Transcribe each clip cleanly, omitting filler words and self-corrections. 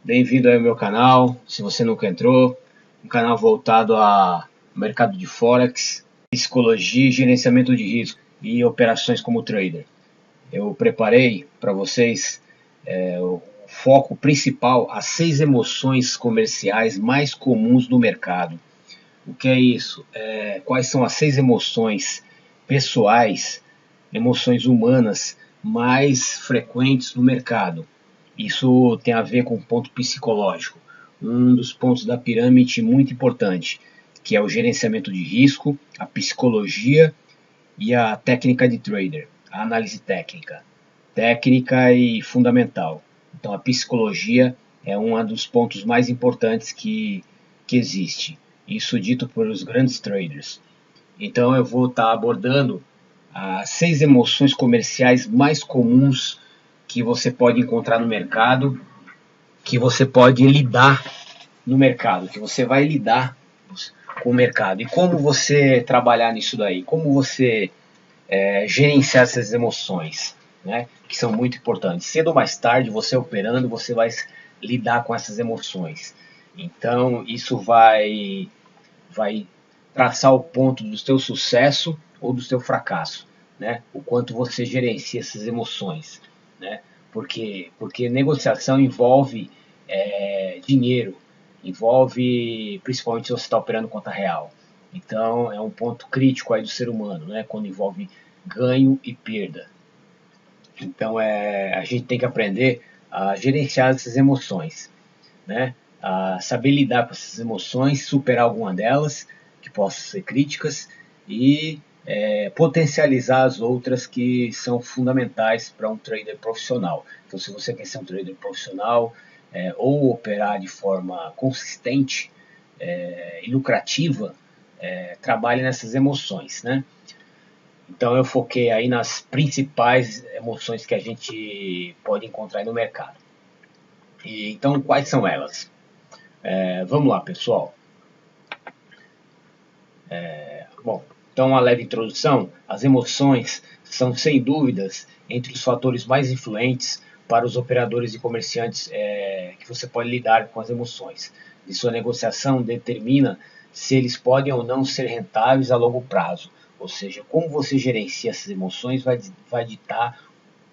Bem-vindo aí ao meu canal, se você nunca entrou, um canal voltado ao mercado de Forex, psicologia, gerenciamento de risco e operações como trader. Eu preparei para vocês o foco principal, as 6 emoções comerciais mais comuns no mercado. O que é isso? Quais são as 6 emoções pessoais, emoções humanas mais frequentes no mercado? Isso tem a ver com o ponto psicológico, um dos pontos da pirâmide muito importante, que é o gerenciamento de risco, a psicologia e a técnica de trader, a análise técnica. Técnica e fundamental. Então a psicologia é um dos pontos mais importantes que existe. Isso dito por os grandes traders. Então eu vou estar abordando as 6 emoções comerciais mais comuns que você pode encontrar no mercado, que você pode lidar no mercado, que você vai lidar com o mercado. E como você trabalhar nisso daí? Como você gerenciar essas emoções, né? Que são muito importantes. Cedo ou mais tarde, você operando, você vai lidar com essas emoções. Então, isso vai traçar o ponto do seu sucesso ou do seu fracasso, né? O quanto você gerencia essas emoções, né? Porque negociação envolve dinheiro, envolve principalmente se você está operando conta real. Então é um ponto crítico aí do ser humano, né? Quando envolve ganho e perda. Então a gente tem que aprender a gerenciar essas emoções, né? A saber lidar com essas emoções, superar alguma delas que possam ser críticas e potencializar as outras que são fundamentais para um trader profissional. Então, se você quer ser um trader profissional ou operar de forma consistente e lucrativa, trabalhe nessas emoções, né? Então eu foquei aí nas principais emoções que a gente pode encontrar no mercado. Então, quais são elas? Vamos lá, pessoal. Bom, então uma leve introdução. As emoções são, sem dúvidas, entre os fatores mais influentes para os operadores e comerciantes que você pode lidar com as emoções. E sua negociação determina se eles podem ou não ser rentáveis a longo prazo. Ou seja, como você gerencia essas emoções vai ditar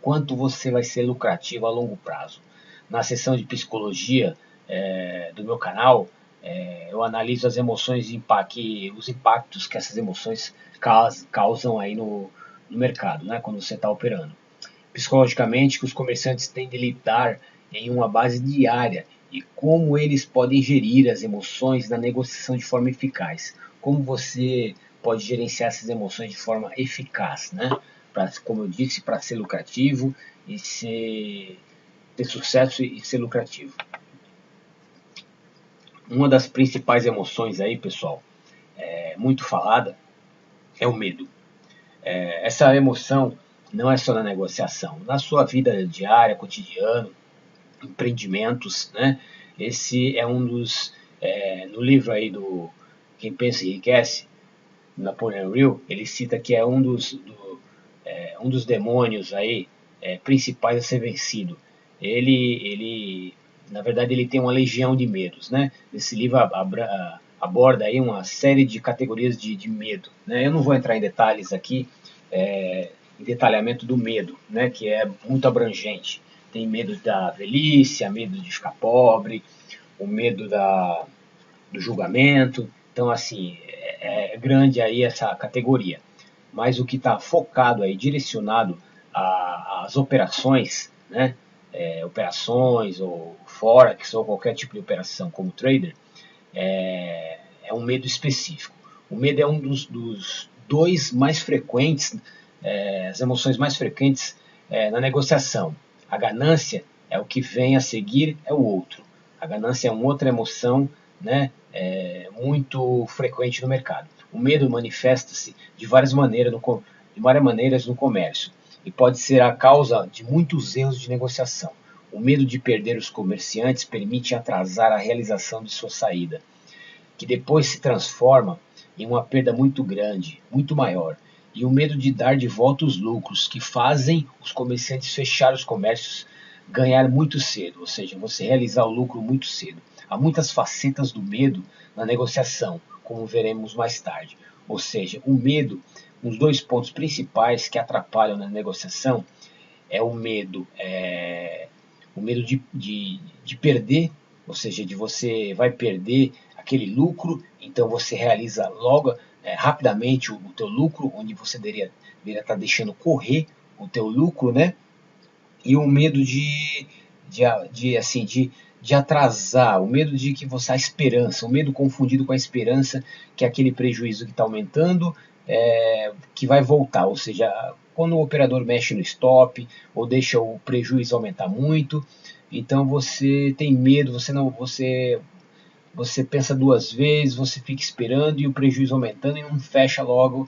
quanto você vai ser lucrativo a longo prazo. Na seção de psicologia do meu canal, eu analiso as emoções e os impactos que essas emoções causam aí no mercado, né, quando você está operando. Psicologicamente, que os comerciantes têm de lidar em uma base diária e como eles podem gerir as emoções na negociação de forma eficaz. Como você pode gerenciar essas emoções de forma eficaz, né? Como eu disse, para ser lucrativo e ter sucesso e ser lucrativo. Uma das principais emoções aí, pessoal, muito falada, é o medo. Essa emoção não é só na negociação, na sua vida diária, cotidiano, empreendimentos, né? Esse é um dos, no livro aí do Quem Pensa Enriquece, Napoleon Hill, ele cita que é um dos demônios aí principais a ser vencido. Na verdade, ele tem uma legião de medos, né? Esse livro aborda aí uma série de categorias de medo, né? Eu não vou entrar em detalhes aqui, em detalhamento do medo, né? Que é muito abrangente. Tem medo da velhice, medo de ficar pobre, o medo do julgamento. Então, assim, é grande aí essa categoria. Mas o que está focado aí, direcionado às operações, né? Operações ou forex ou qualquer tipo de operação como trader, é um medo específico. O medo é um dos dois mais frequentes, as emoções mais frequentes na negociação. A ganância é o que vem a seguir, é o outro. A ganância é uma outra emoção, né, muito frequente no mercado. O medo manifesta-se de várias maneiras no comércio e pode ser a causa de muitos erros de negociação. O medo de perder os comerciantes permite atrasar a realização de sua saída, que depois se transforma em uma perda muito grande, muito maior. E o medo de dar de volta os lucros que fazem os comerciantes fechar os comércios ganhar muito cedo, ou seja, você realizar o lucro muito cedo. Há muitas facetas do medo na negociação, como veremos mais tarde. Ou seja, o medo, os dois pontos principais que atrapalham na negociação é o medo de perder, ou seja, de você vai perder aquele lucro, então você realiza logo, rapidamente o teu lucro, onde você deveria estar deixando correr o teu lucro, né? E o medo de atrasar, o medo de que você, a esperança, o medo confundido com a esperança, que é aquele prejuízo que está aumentando, que vai voltar, ou seja, quando o operador mexe no stop ou deixa o prejuízo aumentar muito, então você tem medo, você pensa duas vezes, você fica esperando e o prejuízo aumentando e não fecha logo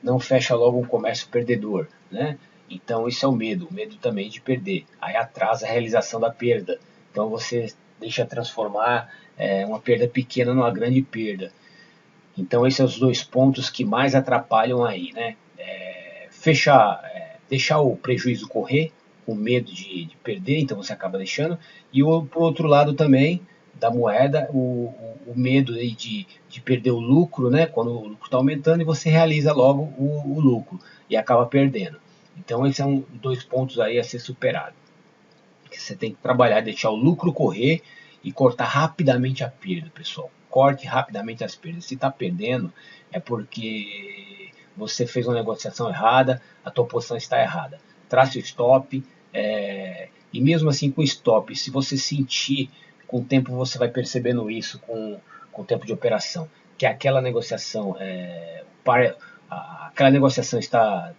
um comércio perdedor, né? Então isso é o medo também de perder. Aí atrasa a realização da perda. Então você deixa transformar uma perda pequena numa grande perda. Então esses são os dois pontos que mais atrapalham aí, né? Deixar o prejuízo correr, com medo de perder, então você acaba deixando. E por outro lado também da moeda, o medo de perder o lucro, né? Quando o lucro está aumentando e você realiza logo o lucro e acaba perdendo. Então esses são dois pontos aí a ser superado. Que você tem que trabalhar, deixar o lucro correr e cortar rapidamente a perda, pessoal. Corte rapidamente as perdas. Se está perdendo, é porque você fez uma negociação errada, a tua posição está errada. Trace o stop, e mesmo assim com o stop, se você sentir, com o tempo você vai percebendo isso com o tempo de operação, que aquela negociação, aquela negociação está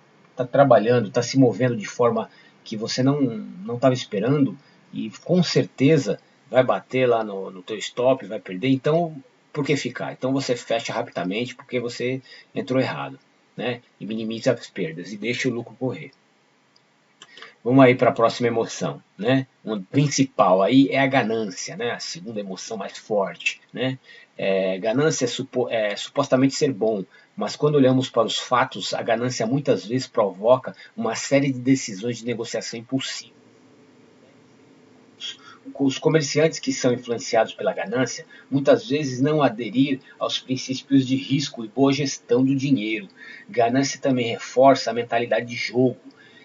trabalhando, está se movendo de forma que você não estava esperando e com certeza vai bater lá no teu stop, vai perder. Então, por que ficar? Então você fecha rapidamente porque você entrou errado, né? E minimiza as perdas e deixa o lucro correr. Vamos aí para a próxima emoção, né? Uma principal aí é a ganância, né? A segunda emoção mais forte, né? Ganância é supostamente ser bom, mas quando olhamos para os fatos, a ganância muitas vezes provoca uma série de decisões de negociação impulsiva. Os comerciantes que são influenciados pela ganância muitas vezes não aderir aos princípios de risco e boa gestão do dinheiro. Ganância também reforça a mentalidade de jogo,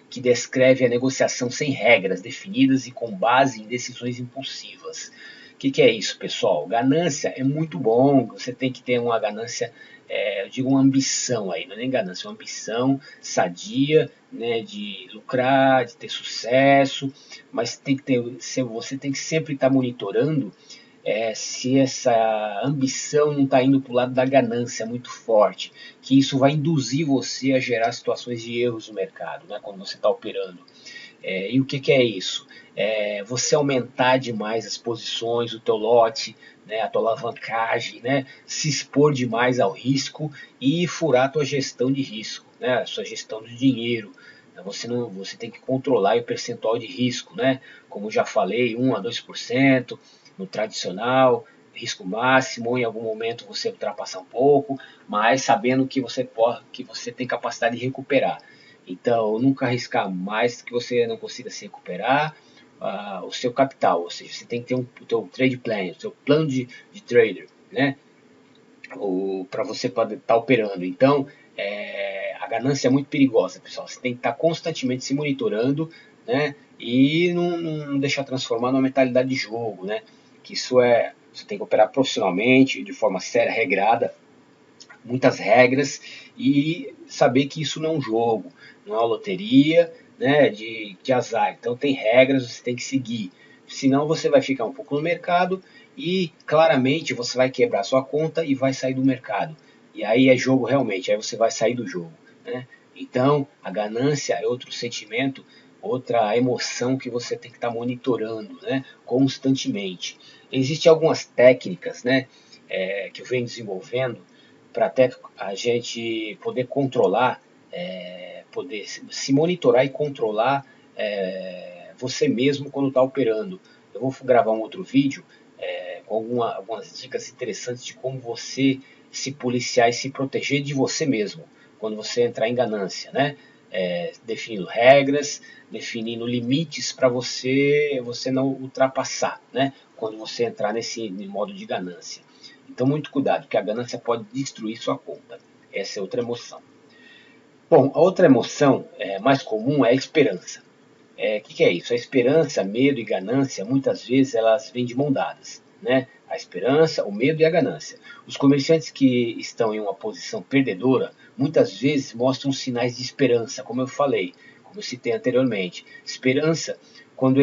que descreve a negociação sem regras definidas e com base em decisões impulsivas. O que é isso, pessoal? Ganância é muito bom, você tem que ter uma ganância, eu digo uma ambição aí, não é nem ganância, é uma ambição sadia, né, de lucrar, de ter sucesso, mas você tem que sempre estar monitorando se essa ambição não está indo para o lado da ganância muito forte, que isso vai induzir você a gerar situações de erros no mercado, né, quando você está operando. E o que é isso? Você aumentar demais as posições, o teu lote, né, a tua alavancagem, né, se expor demais ao risco e furar a tua gestão de risco, né, a sua gestão de dinheiro. Você tem que controlar o percentual de risco, né? Como já falei, 1 a 2% no tradicional, risco máximo, em algum momento você ultrapassar um pouco, mas sabendo que você tem capacidade de recuperar. Então, nunca arriscar mais que você não consiga se recuperar o seu capital, ou seja, você tem que ter o teu trade plan, o seu plano de trader, né? Para você poder estar operando. Então, a ganância é muito perigosa, pessoal. Você tem que estar constantemente se monitorando, né? E não deixar transformar numa mentalidade de jogo, né? Que você tem que operar profissionalmente, de forma séria, regrada, muitas regras e saber que isso não é um jogo, não é uma loteria, né, de azar. Então tem regras, você tem que seguir. Senão você vai ficar um pouco no mercado e claramente você vai quebrar sua conta e vai sair do mercado. E aí é jogo realmente, aí você vai sair do jogo, né? Então a ganância é outro sentimento, outra emoção que você tem que estar monitorando, né, constantemente. Existem algumas técnicas, né, que eu venho desenvolvendo para até a gente poder controlar, poder se monitorar e controlar você mesmo quando está operando. Eu vou gravar um outro vídeo com algumas dicas interessantes de como você se policiar e se proteger de você mesmo quando você entrar em ganância, né? definindo regras, definindo limites para você não ultrapassar, né? Quando você entrar nesse modo de ganância. Então, muito cuidado, porque a ganância pode destruir sua conta. Essa é outra emoção. Bom, a outra emoção mais comum é a esperança. Que é isso? A esperança, medo e ganância, muitas vezes elas vêm de mão dadas, né? A esperança, o medo e a ganância. Os comerciantes que estão em uma posição perdedora, muitas vezes mostram sinais de esperança, como eu falei, como eu citei anteriormente. Esperança quando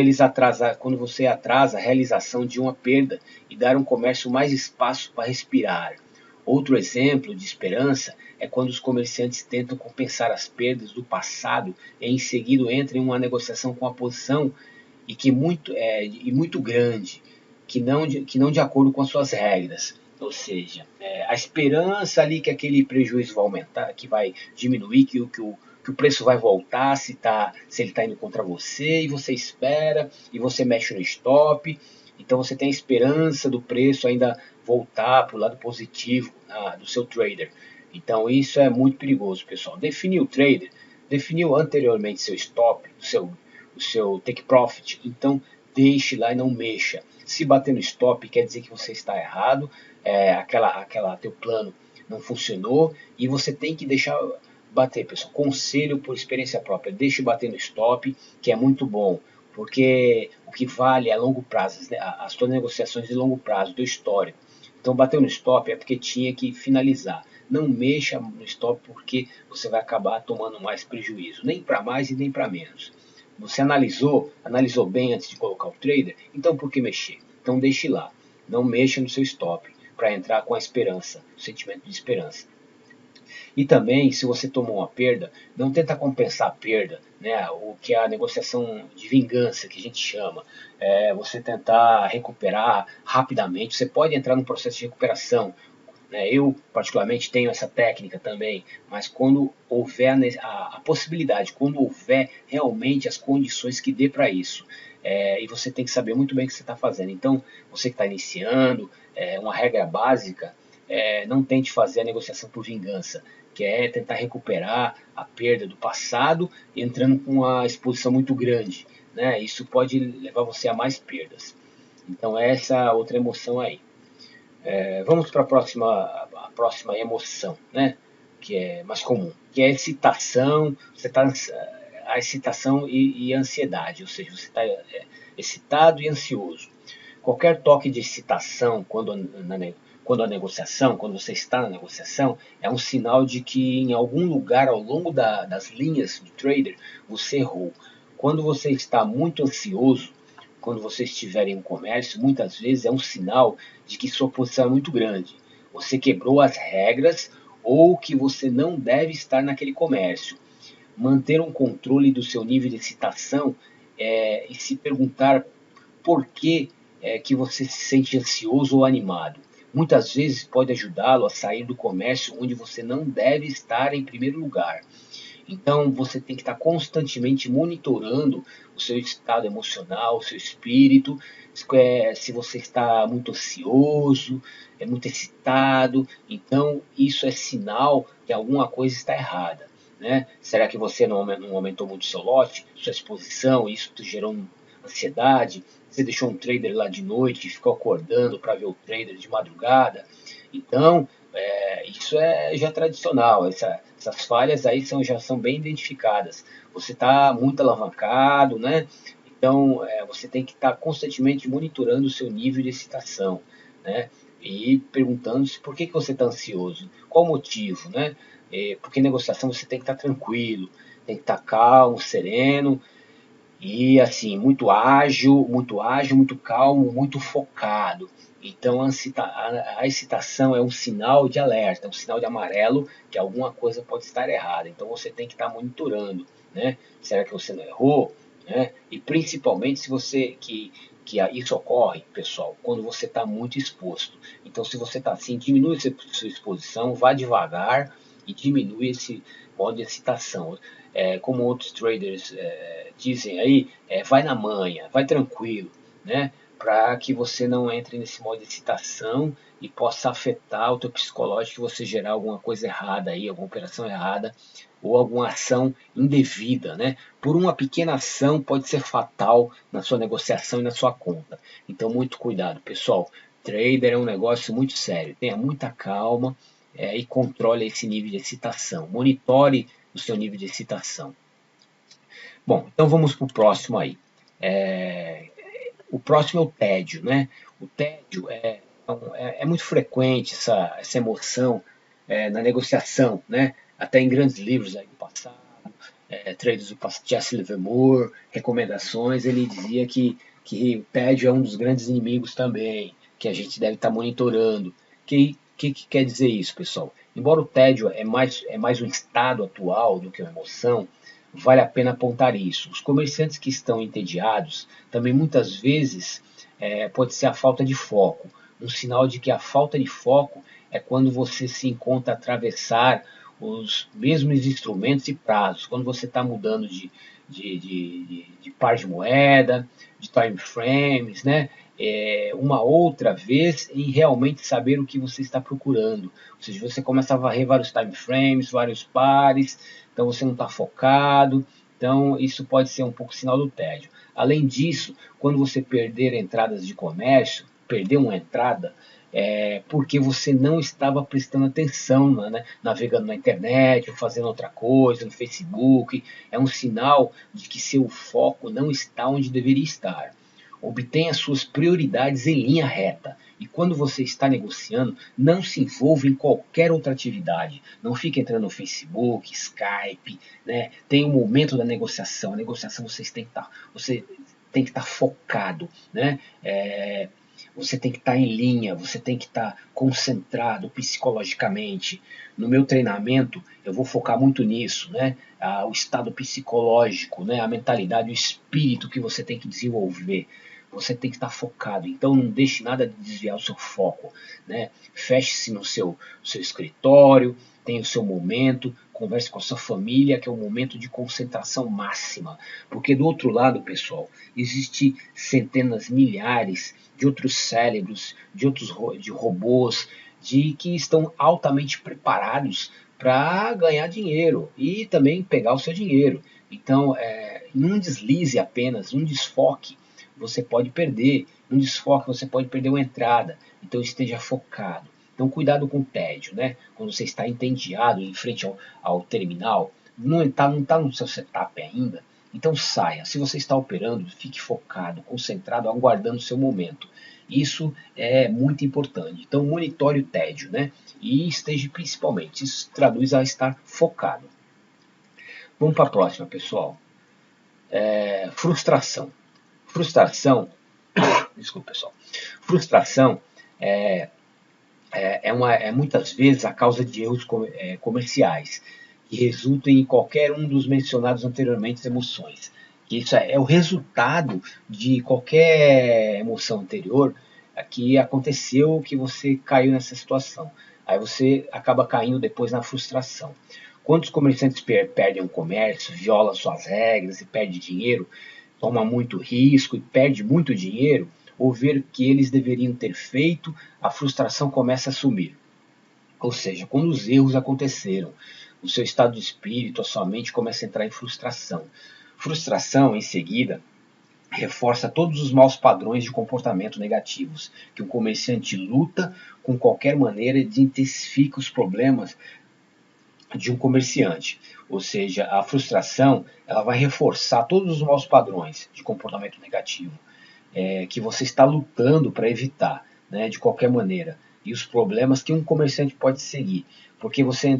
você atrasa a realização de uma perda e dar um comércio mais espaço para respirar. Outro exemplo de esperança é quando os comerciantes tentam compensar as perdas do passado e em seguida entram em uma negociação com a posição muito grande, que não de acordo com as suas regras. Ou seja, a esperança ali que aquele prejuízo vai aumentar, que vai diminuir, que o preço vai voltar se ele está indo contra você, e você espera, e você mexe no stop. Então você tem a esperança do preço ainda voltar para o lado positivo do seu trader. Então isso é muito perigoso, pessoal. Definiu anteriormente seu stop, o seu take profit, então deixe lá e não mexa. Se bater no stop, quer dizer que você está errado, teu plano não funcionou e você tem que deixar bater, pessoal. Conselho por experiência própria, deixe bater no stop, que é muito bom, porque o que vale é a longo prazo, né? As suas negociações de longo prazo, do histórico. Então, bateu no stop é porque tinha que finalizar. Não mexa no stop porque você vai acabar tomando mais prejuízo, nem para mais e nem para menos. Você analisou bem antes de colocar o trader, então por que mexer? Então deixe lá, não mexa no seu stop para entrar com a esperança, o sentimento de esperança. E também, se você tomou uma perda, não tenta compensar a perda, né? O que é a negociação de vingança, que a gente chama. Você tentar recuperar rapidamente. Você pode entrar num processo de recuperação. Né? Eu, particularmente, tenho essa técnica também, mas quando houver a possibilidade, quando houver realmente as condições que dê para isso. E você tem que saber muito bem o que você está fazendo. Então, você que está iniciando, uma regra básica, não tente fazer a negociação por vingança, que é tentar recuperar a perda do passado, entrando com uma exposição muito grande. Né? Isso pode levar você a mais perdas. Então, essa outra emoção aí. Vamos para a próxima emoção, né? Que é mais comum, que é a excitação. A excitação e a ansiedade, ou seja, você está excitado e ansioso. Qualquer toque de excitação quando você está na negociação, é um sinal de que em algum lugar ao longo das linhas do trader você errou. Quando você está muito ansioso, quando você estiver em um comércio, muitas vezes é um sinal de que sua posição é muito grande. Você quebrou as regras ou que você não deve estar naquele comércio. Manter um controle do seu nível de excitação e se perguntar por que você se sente ansioso ou animado. Muitas vezes pode ajudá-lo a sair do comércio onde você não deve estar em primeiro lugar. Então você tem que estar constantemente monitorando o seu estado emocional, o seu espírito, se você está muito ansioso, muito excitado, então isso é sinal que alguma coisa está errada. Né? Será que você não aumentou muito seu lote, sua exposição, isso te gerou ansiedade? Você deixou um trader lá de noite e ficou acordando para ver o trader de madrugada? Então, isso já é tradicional. Essas falhas aí já são bem identificadas. Você está muito alavancado, né? Então, você tem que estar constantemente monitorando o seu nível de excitação, né? E perguntando-se por que você está ansioso, qual o motivo, né? Porque negociação você tem que estar tranquilo, tem que estar calmo, sereno e assim, muito ágil, muito calmo, muito focado. Então a excitação é um sinal de alerta, é um sinal de amarelo que alguma coisa pode estar errada. Então você tem que estar monitorando, né? Será que você não errou? Né? E principalmente se você que isso ocorre, pessoal, quando você está muito exposto. Então se você está assim, diminui sua exposição, vá devagar e diminui esse modo de excitação. Como outros traders dizem aí, vai na manha, vai tranquilo, né? Para que você não entre nesse modo de excitação e possa afetar o teu psicológico e você gerar alguma coisa errada aí, alguma operação errada ou alguma ação indevida, né? Por uma pequena ação pode ser fatal na sua negociação e na sua conta. Então, muito cuidado, pessoal. Trader é um negócio muito sério. Tenha muita calma e controle esse nível de excitação. Monitore o seu nível de excitação. Bom, então vamos para o próximo aí. O próximo é o tédio, né? O tédio é muito frequente essa emoção na negociação, né? Até em grandes livros aí do passado, traders do passado, Jesse Livermore, recomendações, ele dizia que o tédio é um dos grandes inimigos também, que a gente deve estar monitorando. Que quer dizer isso, pessoal? Embora o tédio é mais um estado atual do que uma emoção, vale a pena apontar isso. Os comerciantes que estão entediados também muitas vezes pode ser a falta de foco. Um sinal de que a falta de foco é quando você se encontra a atravessar os mesmos instrumentos e prazos, quando você está mudando de par de moeda, de time frames, né? Uma outra vez em realmente saber o que você está procurando. Ou seja, você começa a varrer vários time frames, vários pares, então você não está focado, então isso pode ser um pouco sinal do tédio. Além disso, quando você perder entradas de comércio, perder uma entrada, porque você não estava prestando atenção, né? Navegando na internet, ou fazendo outra coisa, no Facebook, é um sinal de que seu foco não está onde deveria estar. Obtenha suas prioridades em linha reta. E quando você está negociando, não se envolva em qualquer outra atividade. Não fique entrando no Facebook, Skype, né? Tem um momento da negociação. A negociação você tem que estar focado, né? Você tem que estar em linha, você tem que estar concentrado psicologicamente. No meu treinamento, eu vou focar muito nisso, né? O estado psicológico, né? A mentalidade, o espírito que você tem que desenvolver. Você tem que estar focado, então não deixe nada de desviar o seu foco, né? Feche-se no seu escritório, tenha o seu momento, converse com a sua família, que é um momento de concentração máxima. Porque do outro lado, pessoal, existe centenas, milhares de outros cérebros, de robôs, que estão altamente preparados para ganhar dinheiro e também pegar o seu dinheiro. Então, num deslize apenas, um desfoque, você pode perder. Um desfoque, você pode perder uma entrada. Então, esteja focado. Então, cuidado com o tédio, né? Quando você está entediado em frente ao terminal, não está no seu setup ainda, então saia. Se você está operando, fique focado, concentrado, aguardando o seu momento. Isso é muito importante. Então monitore o tédio, né? E esteja principalmente, isso traduz a estar focado. Vamos para a próxima, pessoal. Frustração. Frustração, desculpa, pessoal. Frustração é muitas vezes a causa de erros comerciais que resultam em qualquer um dos mencionados anteriormente emoções. Isso é o resultado de qualquer emoção anterior que aconteceu, que você caiu nessa situação. Aí você acaba caindo depois na frustração. Quando os comerciantes perdem o comércio, violam suas regras e perdem dinheiro, toma muito risco e perde muito dinheiro, ou ver o que eles deveriam ter feito, a frustração começa a sumir. Ou seja, quando os erros aconteceram, o seu estado de espírito, a sua mente começa a entrar em frustração. Frustração, em seguida, reforça todos os maus padrões de comportamento negativos que um comerciante luta com qualquer maneira de intensificar os problemas de um comerciante. Ou seja, a frustração ela vai reforçar todos os maus padrões de comportamento negativo que você está lutando para evitar, né, de qualquer maneira. E os problemas que um comerciante pode seguir. Porque você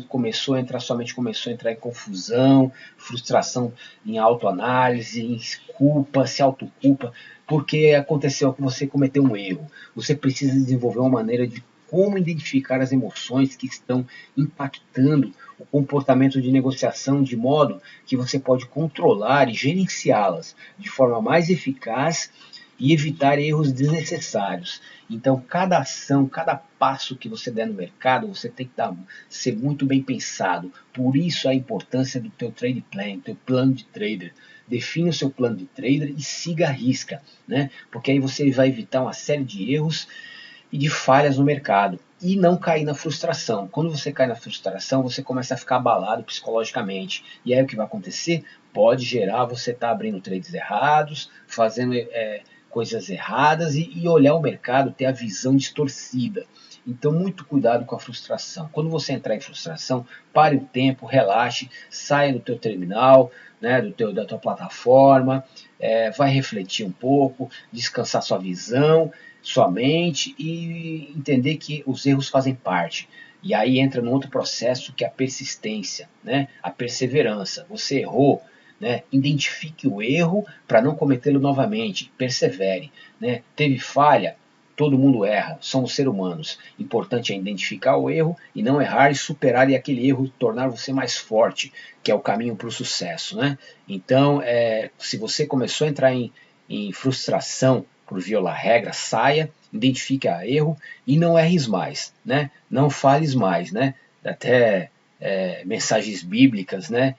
sua mente começou a entrar em confusão, frustração, em autoanálise, em culpa, se autoculpa, porque aconteceu que você cometeu um erro. Você precisa desenvolver uma maneira de como identificar as emoções que estão impactando o comportamento de negociação de modo que você pode controlar e gerenciá-las de forma mais eficaz e evitar erros desnecessários. Então, cada ação, cada passo que você der no mercado, você tem que ser muito bem pensado. Por isso a importância do teu trade plan, teu plano de trader. Define o seu plano de trader e siga a risca, né? Porque aí você vai evitar uma série de erros e de falhas no mercado. e não cair na frustração. Quando você cai na frustração, você começa a ficar abalado psicologicamente. E aí o que vai acontecer? Pode gerar você estar abrindo trades errados, fazendo coisas erradas e olhar o mercado, ter a visão distorcida. Então, muito cuidado com a frustração. Quando você entrar em frustração, pare o tempo, relaxe, saia do teu terminal, né, da tua plataforma, vai refletir um pouco, descansar sua visão, sua mente e entender que os erros fazem parte. E aí entra num outro processo que é a persistência, né, a perseverança. Você errou, né, identifique o erro para não cometê-lo novamente, persevere. Né? Teve falha, todo mundo erra, somos seres humanos. Importante é identificar o erro e não errar e superar aquele erro, tornar você mais forte, que é o caminho para o sucesso. Né? Então, se você começou a entrar em frustração por violar regra, saia, identifique o erro e não erres mais. Né? Não fales mais. Né? Até mensagens bíblicas, né?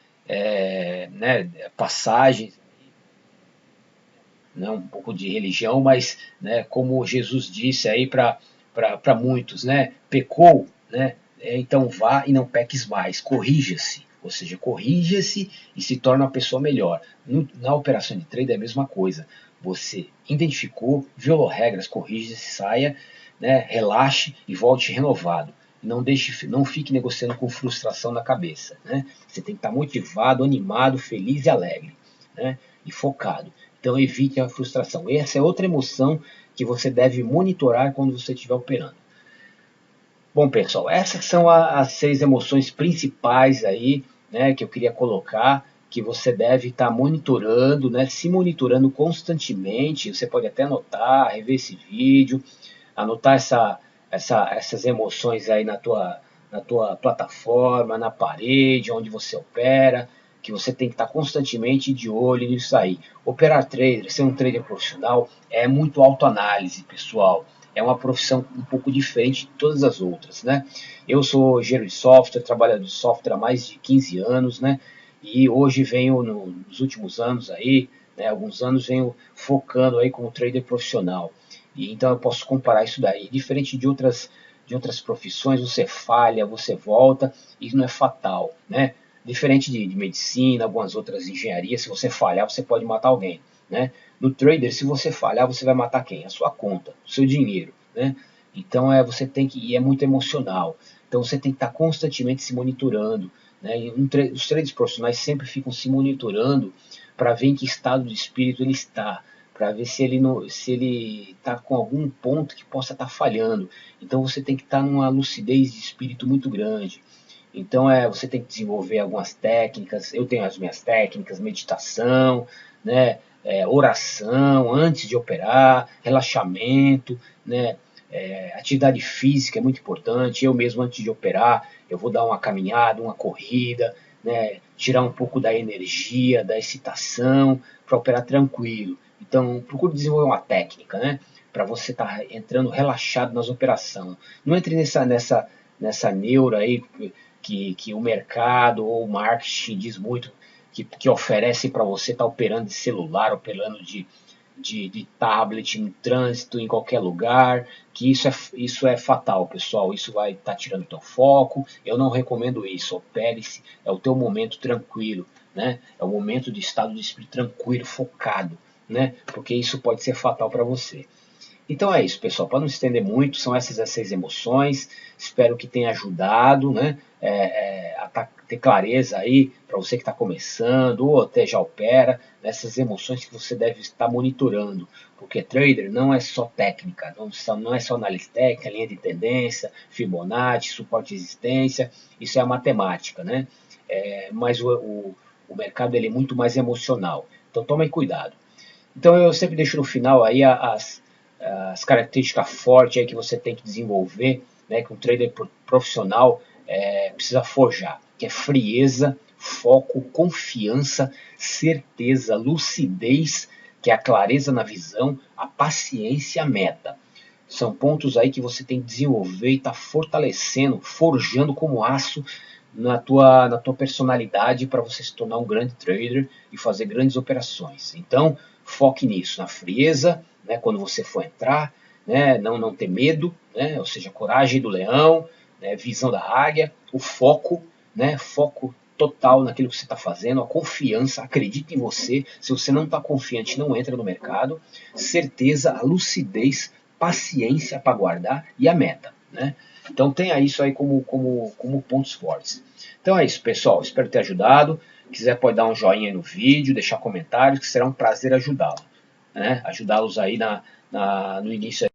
Passagens, né, um pouco de religião, mas né, como Jesus disse aí para muitos, né, pecou, né, então vá e não peques mais, corrija-se, ou seja, corrija-se e se torna uma pessoa melhor. Na operação de trade é a mesma coisa, você identificou, violou regras, corrija-se, saia, né, relaxe e volte renovado. Não fique negociando com frustração na cabeça. Né? Você tem que estar motivado, animado, feliz e alegre, né? E focado. Então evite a frustração. Essa é outra emoção que você deve monitorar quando você estiver operando. Bom, pessoal, essas são as 6 emoções principais aí, né, que eu queria colocar, que você deve estar monitorando, né, se monitorando constantemente. Você pode até anotar, rever esse vídeo, anotar essas emoções aí na tua plataforma, na parede, onde você opera, que você tem que estar constantemente de olho nisso aí. Operar trader, ser um trader profissional, é muito autoanálise, pessoal. É uma profissão um pouco diferente de todas as outras, né? Eu sou engenheiro de software, trabalho de software há mais de 15 anos, né? E hoje venho, nos últimos anos aí, né, alguns anos, venho focando aí como trader profissional. E então eu posso comparar isso daí. Diferente de outras profissões, você falha, você volta, isso não é fatal, né? Diferente de medicina, algumas outras engenharias, se você falhar, você pode matar alguém, né? No trader, se você falhar, você vai matar quem? A sua conta, o seu dinheiro, né? Então você tem que, e é muito emocional. Então você tem que estar constantemente se monitorando, né? E os traders profissionais sempre ficam se monitorando para ver em que estado de espírito ele está, para ver se ele está com algum ponto que possa estar falhando. Então você tem que estar numa lucidez de espírito muito grande. Então você tem que desenvolver algumas técnicas. Eu tenho as minhas técnicas, meditação, né, oração antes de operar, relaxamento, né, atividade física é muito importante. Eu mesmo antes de operar, eu vou dar uma caminhada, uma corrida, né, tirar um pouco da energia, da excitação, para operar tranquilo. Então, procure desenvolver uma técnica, né, para você estar entrando relaxado nas operações. Não entre nessa neura aí que o mercado ou o marketing diz muito, que oferece para você estar operando de celular, operando de tablet, no trânsito, em qualquer lugar, que isso é fatal, pessoal. Isso vai estar tirando o teu foco. Eu não recomendo isso. Opere-se, é o teu momento tranquilo, né? É o momento de estado de espírito tranquilo, focado, né? Porque isso pode ser fatal para você. Então é isso, pessoal. Para não estender muito, são essas as 6 emoções. Espero que tenha ajudado, né, a ter clareza aí para você que está começando ou até já opera, nessas emoções que você deve estar monitorando. Porque trader não é só técnica, não é só análise técnica, linha de tendência, Fibonacci, suporte de resistência. Isso é a matemática, né? Mas o mercado ele é muito mais emocional. Então tomem cuidado. Então eu sempre deixo no final aí as características fortes aí que você tem que desenvolver, né, que um trader profissional precisa forjar, que é frieza, foco, confiança, certeza, lucidez, que é a clareza na visão, a paciência e a meta. São pontos aí que você tem que desenvolver e estar fortalecendo, forjando como aço na tua personalidade para você se tornar um grande trader e fazer grandes operações. Então, foque nisso, na frieza, né, quando você for entrar, né? Não ter medo, né? Ou seja, coragem do leão, né? Visão da águia, o foco, né? Foco total naquilo que você está fazendo, a confiança, acredite em você. Se você não está confiante, não entra no mercado. Certeza, a lucidez, paciência para guardar e a meta, né? Então tenha isso aí como pontos fortes. Então é isso, pessoal. Espero ter ajudado. Quiser pode dar um joinha aí no vídeo, deixar comentários, que será um prazer ajudá-lo, né? Ajudá-los aí no início